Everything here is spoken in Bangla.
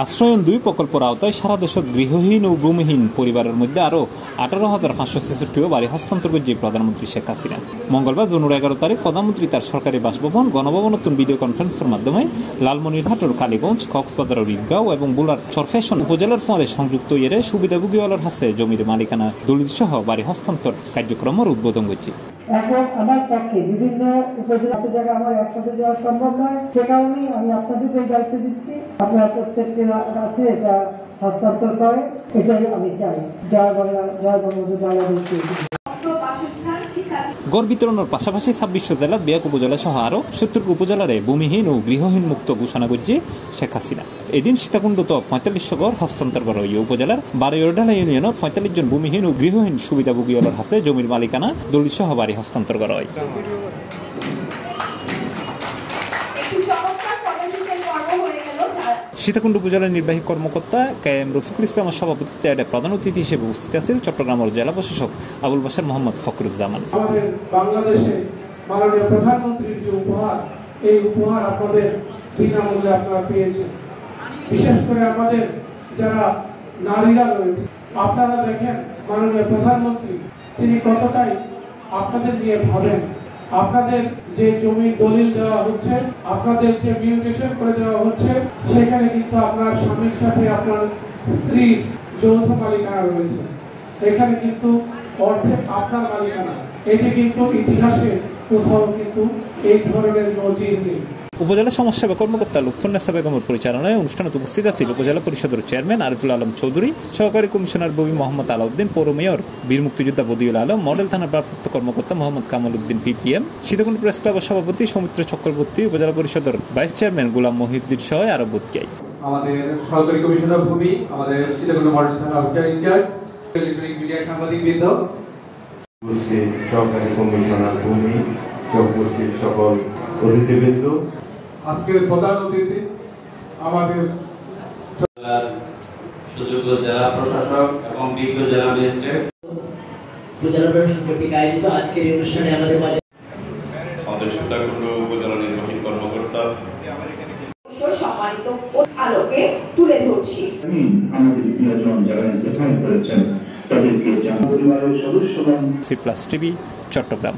আশ্রয়ন ২ প্রকল্পের আওতায় সারা দেশত গৃহহীন ও ভূমিহীন পরিবারের মধ্যে আরও ১৮,৫৬৬ বাড়ি হস্তান্তর করছে প্রধানমন্ত্রী শেখ হাসিনা। মঙ্গলবার জুনের ১১ তারিখ প্রধানমন্ত্রী তার সরকারি বাসভবন গণভবনতুন ভিডিও কনফারেন্সের মাধ্যমে লালমনিরহাটের কালীগঞ্জ, কক্সবাজারের ঈদগাঁও এবং বুলার চরফ্যাশন উপজেলার ফলে সংযুক্ত ইয়ে সুবিধাভোগীওয়ালার হাতে জমির মালিকানা দলিল সহ বাড়ি হস্তান্তর কার্যক্রমের উদ্বোধন করছে। এখন আমার পক্ষে বিভিন্ন উপজেলাতে জায়গা আমার একসাথে যাওয়া সম্ভব নয়, সে কারণেই আমি আপনাদেরকে দায়িত্ব দিচ্ছি, আপনারা প্রত্যেকের কাছে এটা হস্তান্তর করে, এটাই আমি চাই। জয় বাংলা, জয় বঙ্গবন্ধু, বাংলাদেশ। গড় বিতরণের পাশাপাশি ২৬ জেলার বিয়াক উপজেলা সহ আরও ৭০ উপজেলারে ভূমিহীন ও গৃহহীন মুক্ত ঘোষণা করছে শেখ হাসিনা। এদিন সীতাকুণ্ডত ৪৫ গড় হস্তান্তর করা এই উপজেলার বারোয়রডালা ইউনিয়নের ৪৫ জন ভূমিহীন ও গৃহহীন সুবিধাভোগীওয়ালার হাতে জমির মালিকানা দলিল সহ বাড়ি হস্তান্তর করা হয়। সীতাকুণ্ড উপজেলার নির্বাহী কর্মকর্তা KM রফিকুল ইসলামের সভাপতিত্বে একটা প্রধান অতিথি হিসেবে উপস্থিত আছেন চট্টগ্রামের জেলা প্রশাসক আবুল বাশার মোহাম্মদ ফখরুজ্জামান। আমাদের বাংলাদেশে মাননীয় প্রধানমন্ত্রীর যে উপহার, এই উপহার আপনাদের বিনামূল্যে আপনারা পেয়েছেন। বিশেষ করে আমাদের যারা নারীরা রয়েছে, আপনারা দেখেন মাননীয় প্রধানমন্ত্রী তিনি কতটাই আপনাদের নিয়ে ভাবেন। আপনাদের যে জমির দলিল দেওয়া হচ্ছে, আপনাদের যে মিউটেশন করে দেওয়া হচ্ছে, সেখানে কিন্তু আপনার স্বামীর সাথে আপনার স্ত্রীর যৌথ মালিকানা রয়েছে। এখানে কিন্তু অর্ধেক আপনার মালিকানা। এটি কিন্তু ইতিহাসে কোথাও কিন্তু এই ধরনের নজির নেই। উপজেলা সমাজসেবা কর্মকর্তা লুৎফুন্নেসা বেগমের পরিচালনায় অনুষ্ঠানে উপস্থিত আছেন উপজেলা পরিষদের চেয়ারম্যান আরিফুল আলম চৌধুরী, সহকারী কমিশনার ববি মোহাম্মদ আলাউদ্দিন, পৌর মেয়র বীর মুক্তিযোদ্ধা বদিউল আলম, মডেল থানার ভারপ্রাপ্ত কর্মকর্তা মোহাম্মদ কামাল উদ্দিন PPM, সীতাকুণ্ড প্রেস ক্লাবের সভাপতি সৌমিত্র চক্রবর্তী, উপজেলা পরিষদের ভাইস চেয়ারম্যান গোলাম মহিউদ্দিন সহ আরো বোধকাই। আমাদের সহকারী কমিশনার ভূমি, আমাদের সীতাকুণ্ড মডেল থানা অফিসার ইনচার্জ, ইলেকট্রনিক মিডিয়া সাংবাদিকবৃন্দ, সহকারী কমিশনার ভূমি, উপস্থিত সকল অতিথিবৃন্দ, আজকের প্রধান অতিথি আমাদের সুযোগ্য জেলা প্রশাসক এবং বিজ্ঞ জেলা ম্যাজিস্ট্রেট, উপজেলা প্রশাসক কর্তৃক আয়োজিত আজকের এই অনুষ্ঠানে আমাদের মাঝে আমাদের সীতাকুণ্ড উপজেলা নির্বাহী কর্মকর্তা সম্মানিত আলোকে তুলে ধরছি। আমাদের প্রিয়জন যারা ইন্তেকাল করেছেন তাদেরকে জানার পরিবারের সদস্যগণ। C+ TV Chittagong.